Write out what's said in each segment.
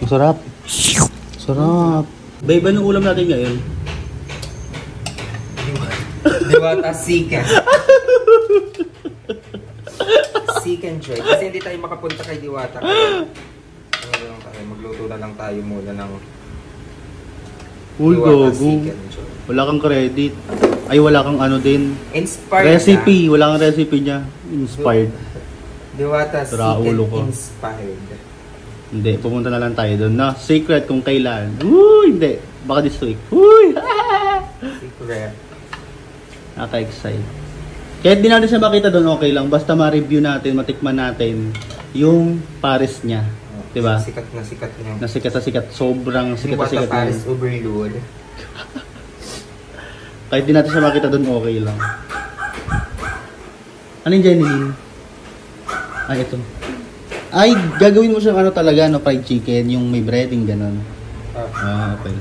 Masarap. Sarap. Babe, anong ulam natin ngayon? Diwata chicken. Chicken joy. Kasi hindi tayo makapunta kay Diwata. Kaya magluto na lang tayo muna ng Diwata chicken joy. Wala kang credit. Ay, wala kang ano din. Inspired recipe. Na. Wala kang recipe niya. Inspired. Diwata chicken inspired. Hindi, pumunta na lang tayo doon. No? Secret kung kailan. Hindi. Baka this week. Secret. Naka-excite. Kahit di natin siya makita doon, okay lang. Basta ma-review natin, matikman natin yung Paris niya. Diba? Sikat na sikat niya. Na sikat. Sobrang sikat na sikat. Paris overload. Kahit di natin siya makita doon, okay lang. Ano yung Jenny? Ay, ito. Ay, gagawin mo siyang ano talaga, no, fried chicken, yung may breading, gano'n. Okay.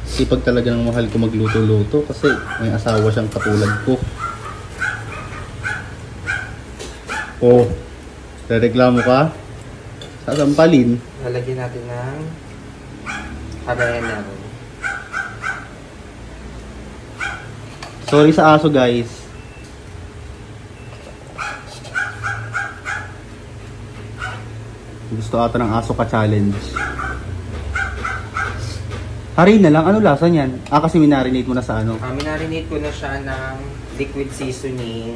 Sipag talaga ng mahal ko magluto-luto kasi may asawa siyang katulad ko. Oh, rereklamo ka? Sasampalin. Lalagyan natin ng habanero. Sorry sa aso, guys. Gusto ata ng aso ka challenge. Harin na lang. Ano lasa niyan? Kasi minarinate mo na sa ano? Minarinate ko na siya ng liquid seasoning.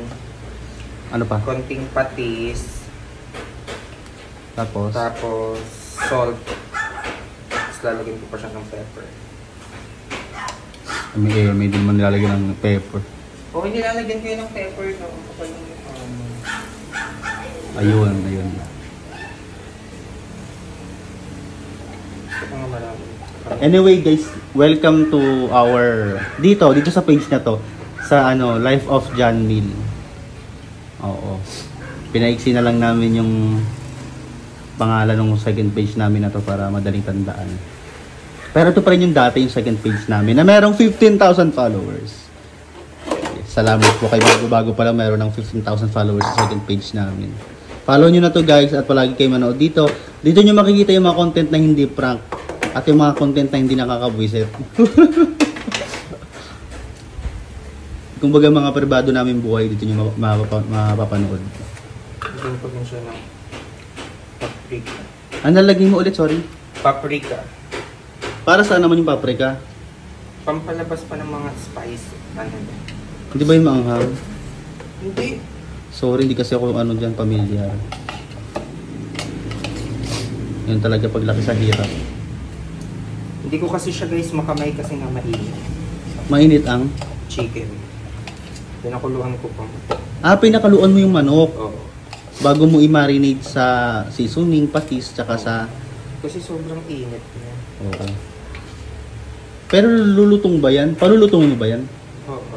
Ano pa? Konting patis. Tapos salt. Tapos lalagyan ko pa siya ng pepper. May din man nilalagyan ng pepper. Hindi lalagyan ko yun ng pepper. No? Ayun. Anyway guys, welcome to our dito sa page na to sa ano, Life of John Mill. Oo. Pinaiksi na lang namin yung pangalan ng second page namin na to para madaling tandaan. Pero ito pa rin yung dati yung second page namin na merong 15,000 followers. Salamat po kay bago pa lang meron ng 15,000 followers sa second page namin. Follow nyo na to guys at palagi kayo manood dito. Dito nyo makikita yung mga content na hindi prank. At yung mga content na hindi nakakabwisit. Kung baga mga pribado namin buhay, dito nyo mapapanood. Lagyan ko din siya ng paprika. Ano lagyan mo ulit, sorry? Paprika. Para saan naman yung paprika? Pampalabas pa ng mga spice. Ano ba? Hindi ba yung maanghang? Hindi. Sorry, hindi kasi ako ano dyan, pamilyar. Yun talaga paglaki sa hirap. Hindi ko kasi siya guys makamay kasi nga mainit. Mainit ang? Chicken. Pinakuluan ko pa. Pinakaluan mo yung manok? Oo. Bago mo i-marinate sa seasoning, patis, tsaka sa... Kasi sobrang init niya. Oo. Pero lulutong ba yan? Palulutong mo ba yan? Oo.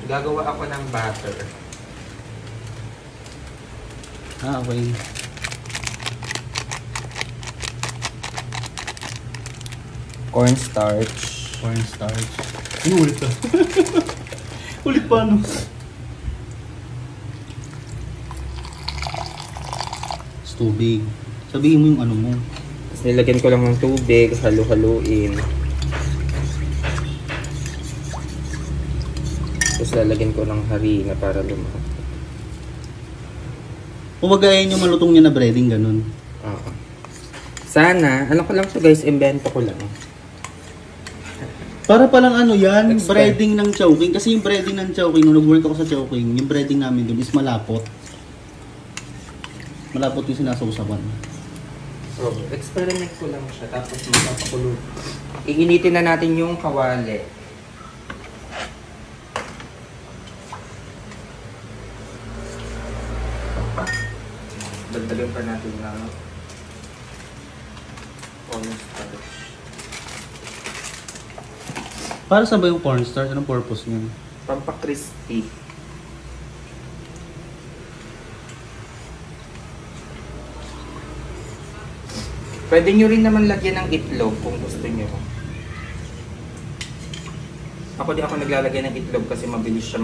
Gagawa ako ng butter. Okay. Cornstarch. Ano ulit ka? Ulit pa ano? Tubig. Sabihin mo yung ano mo. Tapos nilagyan ko lang ng tubig, halu-haluin. Tapos lalagyan ko ng harina para lumaki. Kumagayin yung malutong niya na breading, ganun. Oo. Sana, ano ko lang siya guys, invento ko lang. Para palang ano yan, breading ng Chowking. Kasi yung breading ng Chowking, nung nag-work ako sa Chowking, yung breading namin dun is malapot. Malapot yung sinasawsawan. So, experiment ko lang siya. Tapos magpapakulo. Iinitin na natin yung kawali. Dagdagan pa natin na cornstarch. Para saan ba yung cornstarch? Anong purpose niya? Pampa-crispy. Pwede nyo rin naman lagyan ng itlog kung gusto nyo. Ako di ako naglalagay ng itlog kasi mabilis siya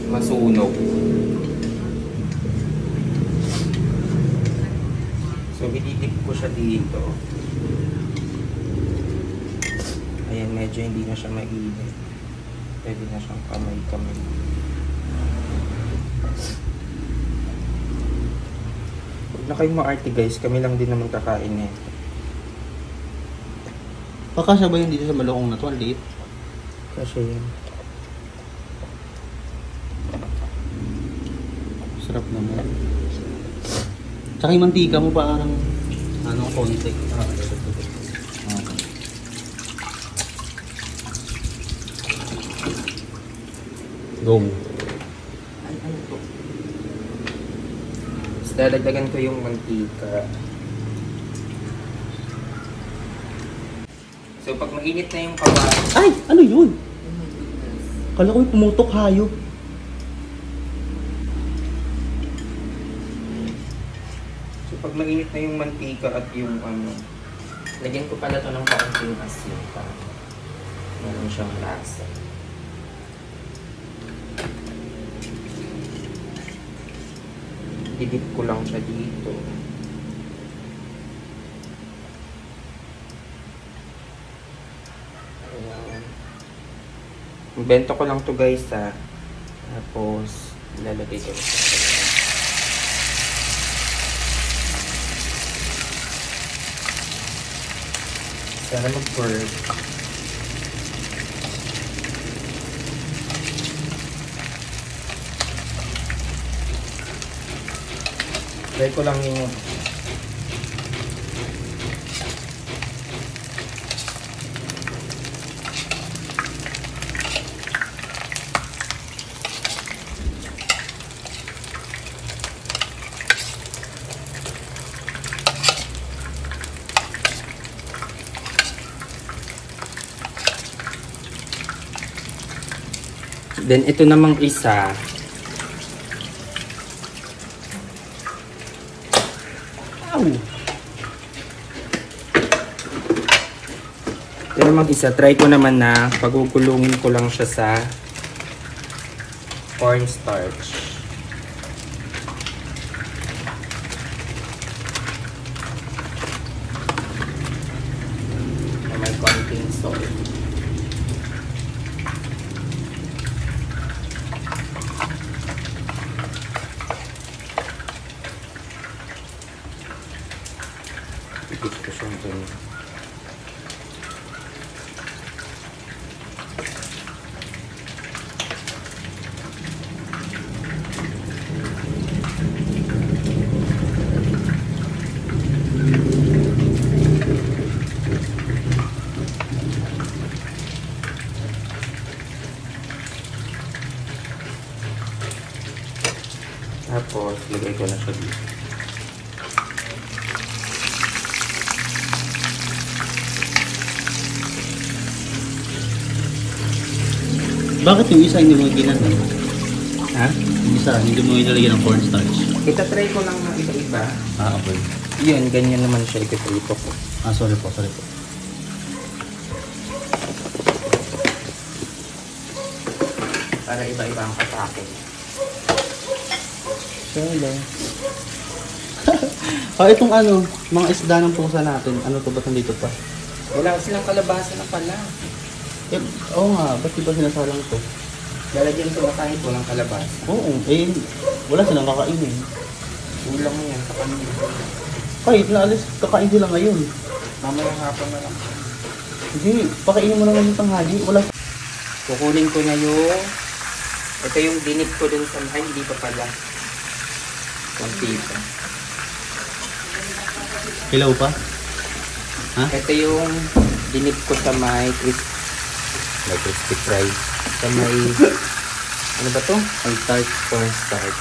masunog. So, ididip ko siya dito. Ayan, medyo hindi na siya mainit. Pwede na siyang kamay-kamay. Huwag na kayong maarte guys, kami lang din naman kakain eh. Pakasya ba yun dito sa malukong na to? Ang liit. Kasi yan. Sarap naman. Tsaka yung mantika mo parang konti. Okay. Go. Ano to? Tapos dadagdagan ko yung mantika. So pag mainit na yung kawali. Ay! Ano yun? Kala ko yung pumutok hayop. So pag mainit na yung mantika at yung lagyan ko pala to ng kaunting asin para meron siyang lasa. Idip ko lang siya dito. Ayan. Bento ko lang to guys ha. Tapos ilalagay ko. Sana mag-burn. Try ko lang yung then ito namang isa. Ito namang isa, try ko naman na pagugulungin ko lang siya sa cornstarch. Na may konting salt. Ikit ko siyang ganyan. Tapos, lagay ko na siya dito. Bakit yung isa hindi mo ginano? Ha? Yung isa, hindi mo ilalagyan ng cornstarch? Itatry ko lang ng iba-iba. Okay. Yun, ganyan naman siya. Ipiprito ko. Sorry po. Para iba-iba ang katake. Hello. Itong mga isda ng pusa natin, ano to, ba't nandito pa? Wala silang kalabasa na pala. Oo nga, ba't di ba sinasalang to? Lalagyan ko na kahit walang kalabasa. Oo, wala silang kakainin. Ulang mo yan sa kanila. Kahit naalis, kakain sila ngayon. Mamayang hapon na lang. Hindi, pakainin mo lang ng tanghali, wala. Kukunin ko na yung... Ito yung dinip ko dun sa... Ay, hindi pa pala. Konti pa. Hilaw pa? Ha? Ito yung dinip ko sa may crispy fry. Sa may... Ano ba to? Cornstarch.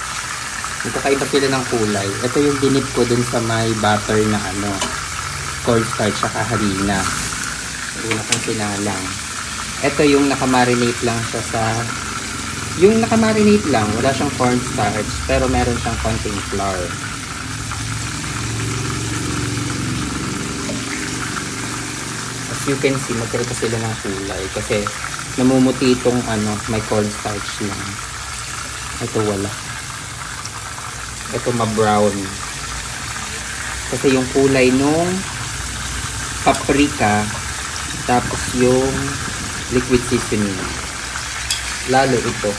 Magkakaiba sila ng kulay. Ito yung dinip ko dun sa may butter na cornstarch saka harina. Una kong sinalang. Ito yung nakamarinate lang siya sa... Yung nakamarinate lang, wala siyang cornstarch, pero meron siyang konting flour. As you can see, magkaroon sila ng kulay kasi namumuti itong may cornstarch lang. Ito wala. Ito ma-brown. Kasi yung kulay nung paprika, tapos yung liquid seasoning. Lalo ito.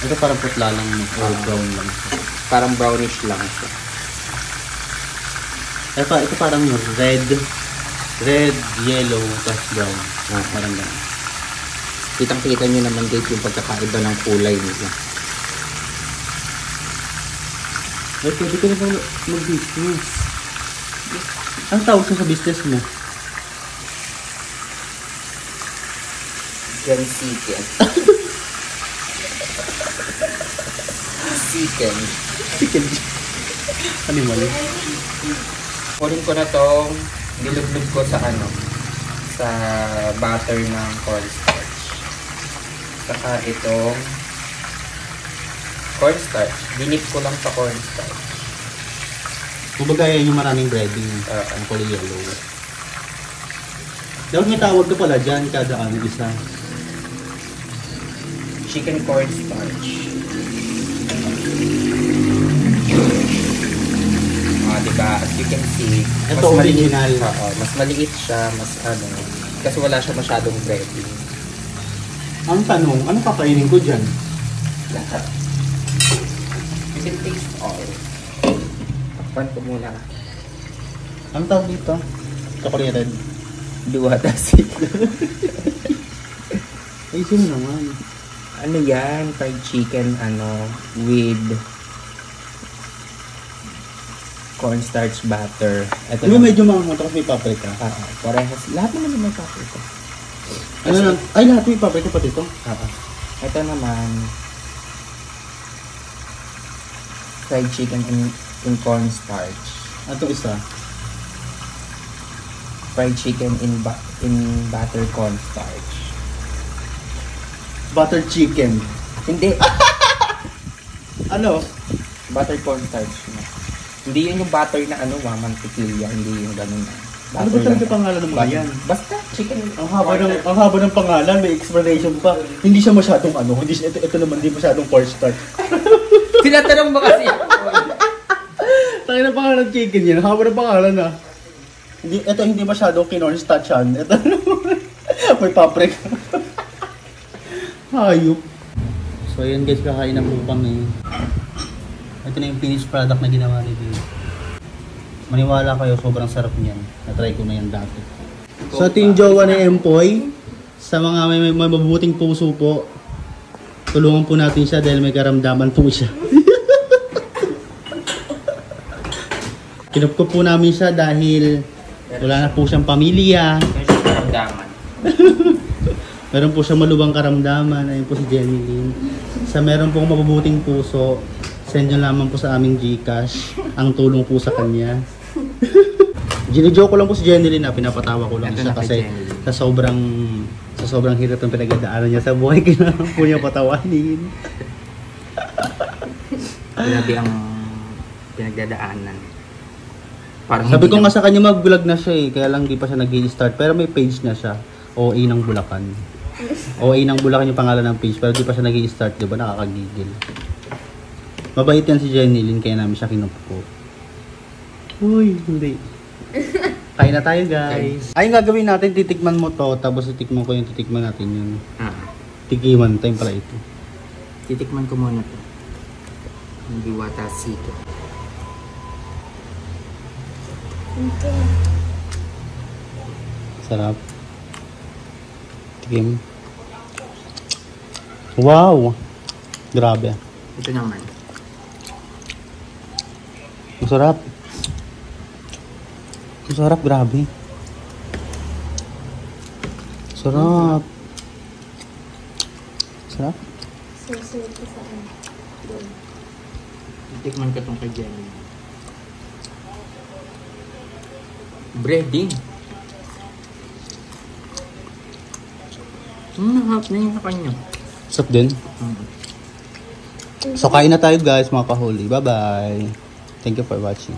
Ito parang putla lang, or brown lang. Parang brownish lang siya. Ito parang red, yellow, tapos brown. Parang ganun. Kitang-kita nyo naman guys yung pagkakaiba ng kulay nila. Ay, pwede ka na ba mag-business? Ang tawag sa business mo? Yan chicken. Chicken. Ano yung mali? Kunin ko na tong nilublog ko sa sa butter ng cornstarch. Saka itong cornstarch. Dinip ko lang sa cornstarch. Kumbaga yan yung maraming breading. Ang kulay yellow. Dapat may tawag ka pala dyan kada isa. Chicken cornstarch. Diba? As you can see, ito original. Mas maliit siya, mas kasi wala siya masyadong breading. Ang tanong, ano kakainin ko dyan? Lahat. You can taste all. Takpan ko muna. Ang tawag dito? Chocolated. Diwata sik. Ay, sino naman? Ano yan? Fried chicken, with cornstarch butter. Ito Di ba medyo mga tapos may paprika? Parehas. Lahat naman may paprika. Ano lang? Ay, lahat may paprika pati ito? Ito naman, fried chicken in cornstarch. Ito isa? Fried chicken in butter cornstarch. Butter chicken. Hindi. Ano? Butter cornstarch. Hindi yun yung butter na mantikilya. Hindi yung ganun na. Ano ba talaga pangalan ng mga yan? Basta chicken. Ang haba ng pangalan, may explanation pa. Hindi siya masyadong ito naman hindi masyadong cornstarch. Tinatanong mo kasi. Tayo na pangalan ng chicken yan. Ang haba ng pangalan na. Hindi masyadong kinornstarch yan. Ito may paprika. Hayop. So yun guys, kakain na po kami. Ito na yung finished product na ginawa ni Bill. Maniwala kayo, sobrang sarap niyan. Na-try ko na yan dati. So ito yung jowa ni Empoy. Sa mga may mabubuting puso po, tulungan po natin siya dahil may karamdaman po siya. Kinupkup po namin siya dahil wala na po siyang pamilya. May siyang karamdaman. Meron po siyang malubang karamdaman. Ayun po si Jenny Lynn. Sa meron pong mabubuting puso, send nyo lamang po sa aming GCash ang tulong po sa kanya. Gino-joke ko lang po si Jenny Lynn, pinapatawa ko lang siya kasi sa sobrang hirap ng pinagdadaanan niya sa buhay, kailangan po niya patawanin. Grabe ang pinagdadaanan. Sabi ko nga sa kanya mag-vlog na siya kaya lang di pa siya nag-i-start, pero may page na siya, OA ng Bulacan. OA ng Bulacan yung pangalan ng page, pero di pa siya nag-i-start, di ba? Nakakagigil. Mabait yan si Jenny Lynn, kaya namin siya kinupko. Uy, hindi. Kain na tayo guys. Ay, gagawin natin, titikman mo to, tapos titikman ko yung titikman natin yun. Tikiman, time pala ito. Titikman ko muna to. Hindi wata sito. Sarap. Tikim. Wow! Grabe. Ito naman. Masarap. Masarap, grabe. Sarap. Sarap. Titikman ka tong kay Jenny. Breading. Nahap na yung kanya. Sarap din. So, kain na tayo guys, mga kahuli. Bye-bye. Thank you for watching.